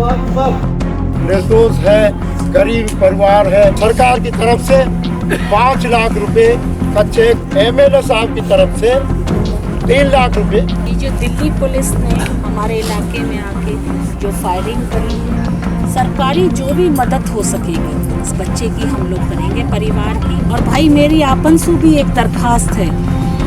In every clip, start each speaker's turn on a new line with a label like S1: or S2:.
S1: निर्दोष है, गरीब परिवार है। सरकार की तरफ से 5 लाख रुपए का चेक, एमएलए साहब की तरफ से 3 लाख रुपए।
S2: ये जो दिल्ली पुलिस ने हमारे इलाके में आके जो फायरिंग करी है, सरकारी जो भी मदद हो सकेगी इस बच्चे की हम लोग करेंगे, परिवार की। और भाई मेरी आपन से भी एक दरखास्त है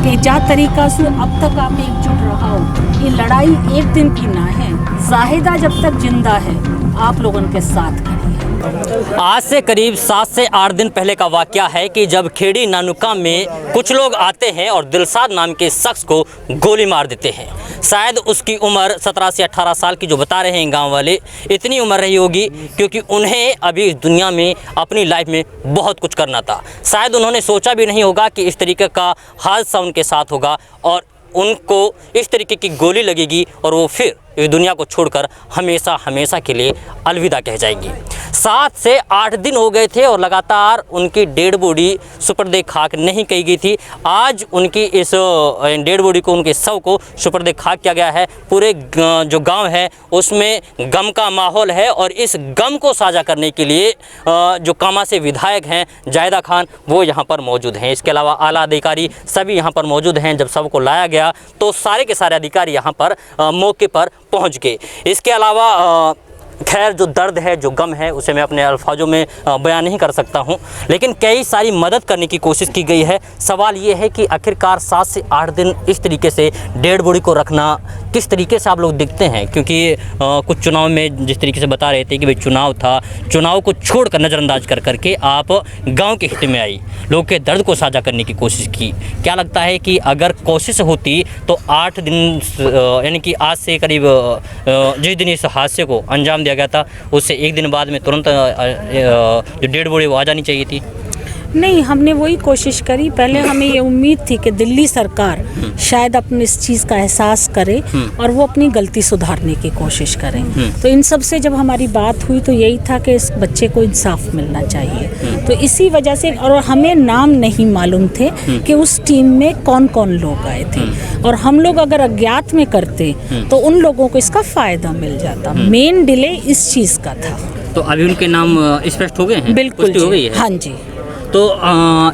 S2: कि जा तरीका से अब तक आप एकजुट रहो। ये लड़ाई एक दिन की ना है, जाहिदा जब तक जिंदा है आप लोगों के साथ खड़ी है।
S3: आज से करीब 7 से 8 दिन पहले का वाकया है कि जब खेड़ी नानुका में कुछ लोग आते हैं और दिलसाद नाम के शख्स को गोली मार देते हैं। शायद उसकी उम्र 17 से 18 साल की जो बता रहे हैं गांव वाले, इतनी उम्र रही होगी क्योंकि उन्हें अभी इस दुनिया में अपनी लाइफ में बहुत कुछ करना था। शायद उन्होंने सोचा भी नहीं होगा कि इस तरीके का हादसा उनके साथ होगा और उनको इस तरीके की गोली लगेगी और वो फिर इस दुनिया को छोड़कर हमेशा हमेशा के लिए अलविदा कह जाएगी। 7 से 8 दिन हो गए थे और लगातार उनकी डेड बॉडी सुपर्दे खाक नहीं कही गई थी। आज उनकी इस डेड बॉडी को, उनके शव को सुपर्दे खाक किया गया है। पूरे जो गांव है उसमें गम का माहौल है और इस गम को साझा करने के लिए जो कामा से विधायक हैं जायदा खान, वो यहाँ पर मौजूद हैं। इसके अलावा आला अधिकारी सभी यहाँ पर मौजूद हैं। जब शव को लाया गया तो सारे के सारे अधिकारी यहाँ पर मौके पर पहुंच गए। इसके अलावा खैर जो दर्द है, जो गम है, उसे मैं अपने अल्फाजों में बयान नहीं कर सकता हूं, लेकिन कई सारी मदद करने की कोशिश की गई है। सवाल ये है कि आखिरकार 7 से 8 दिन इस तरीके से डेड बॉडी को रखना किस तरीके से आप लोग देखते हैं, क्योंकि कुछ चुनाव में जिस तरीके से बता रहे थे कि भाई चुनाव था, चुनाव को छोड़कर नज़रअंदाज कर करके आप गाँव के हित में आई, लोगों के दर्द को साझा करने की कोशिश की। क्या लगता है कि अगर कोशिश होती तो 8 दिन यानी कि आज से करीब जिस दिन इस हादसे को अंजाम दिया गया था उससे 1 दिन बाद में तुरंत जो डेड बॉडी वो आ जानी चाहिए थी?
S2: नहीं, हमने वही कोशिश करी। पहले हमें ये उम्मीद थी कि दिल्ली सरकार शायद अपने इस चीज़ का एहसास करे और वो अपनी गलती सुधारने की कोशिश करें। तो इन सब से जब हमारी बात हुई तो यही था कि इस बच्चे को इंसाफ मिलना चाहिए। तो इसी वजह से, और हमें नाम नहीं मालूम थे कि उस टीम में कौन कौन लोग आए थे, और हम लोग अगर अज्ञात में करते तो उन लोगों को इसका फ़ायदा मिल जाता। मेन डिले इस चीज़ का था।
S3: तो अभी उनके नाम स्पष्ट हो गए हैं?
S2: बिल्कुल
S3: हो गई है?
S2: हाँ जी।
S3: तो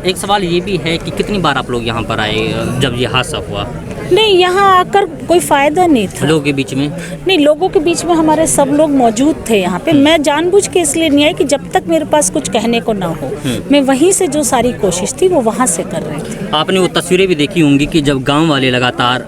S3: एक सवाल ये भी है कि कितनी बार आप लोग यहाँ पर आए जब ये हादसा हुआ?
S2: नहीं, यहाँ आकर कोई फ़ायदा नहीं था।
S3: लोगों के बीच में?
S2: नहीं, लोगों के बीच में हमारे सब लोग मौजूद थे यहाँ पे। मैं जानबूझ के इसलिए नहीं आई कि जब तक मेरे पास कुछ कहने को ना हो, मैं वहीं से जो सारी कोशिश थी वो वहाँ से कर रही थी।
S3: आपने वो तस्वीरें भी देखी होंगी कि जब गांव वाले लगातार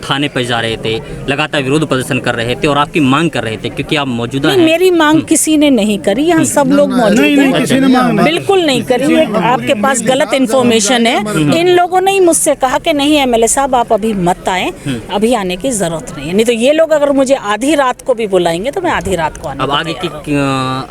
S3: थाने पर जा रहे थे, लगातार विरोध प्रदर्शन कर रहे थे और आपकी मांग कर रहे थे क्योंकि आप मौजूदा हैं।
S2: मेरी मांग किसी ने नहीं करी, यहाँ सब लोग मौजूद हैं। बिल्कुल नहीं करी। आपके पास गलत इन्फॉर्मेशन है। इन लोगों ने ही मुझसे कहा कि नहीं एमएलए साहब आप अभी मत आए, अभी आने की जरूरत नहीं है। नहीं तो ये लोग अगर मुझे आधी रात को भी बुलाएंगे तो मैं आधी रात को आने।
S3: अब आगे की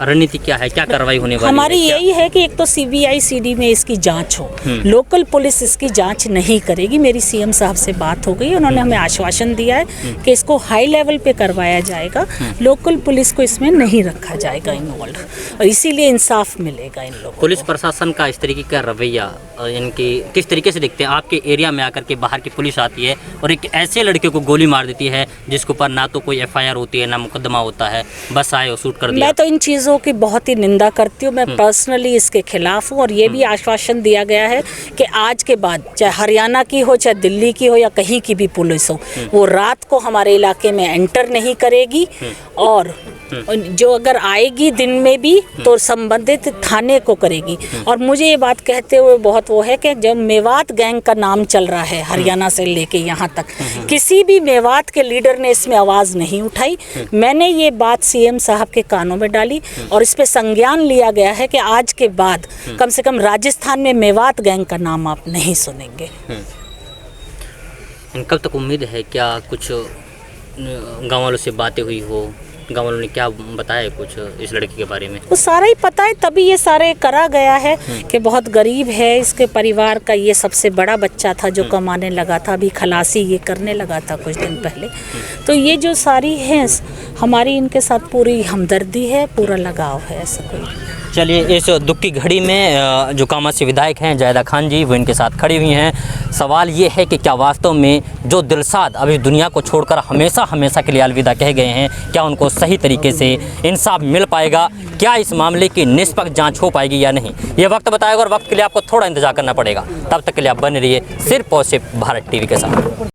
S3: रणनीति क्या है, क्या कार्रवाई होने वाली है?
S2: हमारी यही है कि एक तो सीबीआई सीडी में इसकी जांच हो, लोकल पुलिस इसकी जांच नहीं करेगी। मेरी सीएम साहब से बात हो गई, उन्होंने हमें आश्वासन दिया है कि इसको हाई लेवल पे करवाया जाएगा, लोकल पुलिस को इसमें नहीं रखा जाएगा इन्वॉल्व, और इसीलिए इंसाफ मिलेगा इन लोगों को।
S3: पुलिस प्रशासन का इस तरीके का रवैया इनकी किस तरीके से देखते हैं? आपके एरिया में आकर के बाहर की पुलिस आती है और एक ऐसे लड़के को गोली मार देती है जिसके ऊपर ना तो कोई एफआईआर होती है ना मुकदमा होता है, बस आए और शूट कर दिया।
S2: मैं तो इन चीज़ों की बहुत ही निंदा करती हूँ। मैं पर्सनली इसके खिलाफ हूँ और ये भी आश्वासन दिया गया है कि आज के बाद चाहे हरियाणा की हो, चाहे दिल्ली की हो या कहीं की भी पुलिस हो, वो रात को हमारे इलाके में एंटर नहीं करेगी, और जो अगर आएगी दिन में भी तो संबंधित थाने को करेगी। और मुझे ये बात कहते हुए बहुत वो है कि जब मेवात गैंग का नाम चल रहा है हरियाणा से लेके यहाँ तक, किसी भी मेवात के लीडर ने इसमें आवाज़ नहीं उठाई। मैंने ये बात सीएम साहब के कानों में डाली और इस पे संज्ञान लिया गया है कि आज के बाद कम से कम राजस्थान में मेवात गैंग का नाम आप नहीं सुनेंगे।
S3: कब तक उम्मीद है? क्या कुछ गाँव वालों से बातें हुई हो? गाँव वालों ने क्या बताया कुछ इस लड़की के बारे में? वो
S2: सारा ही पता है, तभी ये सारे करा गया है कि बहुत गरीब है, इसके परिवार का ये सबसे बड़ा बच्चा था जो कमाने लगा था, अभी खलासी ये करने लगा था कुछ दिन पहले। तो ये जो सारी है हमारी इनके साथ पूरी हमदर्दी है, पूरा लगाव है, ऐसा कोई
S3: चलिए, इस दुख की घड़ी में जो कामा से विधायक हैं जायदा खान जी, वो इनके साथ खड़ी हुई हैं। सवाल ये है कि क्या वास्तव में जो दिलसाद अभी दुनिया को छोड़कर हमेशा हमेशा के लिए अलविदा कह गए हैं, क्या उनको सही तरीके से इंसाफ मिल पाएगा? क्या इस मामले की निष्पक्ष जांच हो पाएगी या नहीं, ये वक्त बताएगा। और वक्त के लिए आपको थोड़ा इंतजार करना पड़ेगा। तब तक के लिए आप बने रहिए सिर्फ और सिर्फ भारत टीवी के साथ।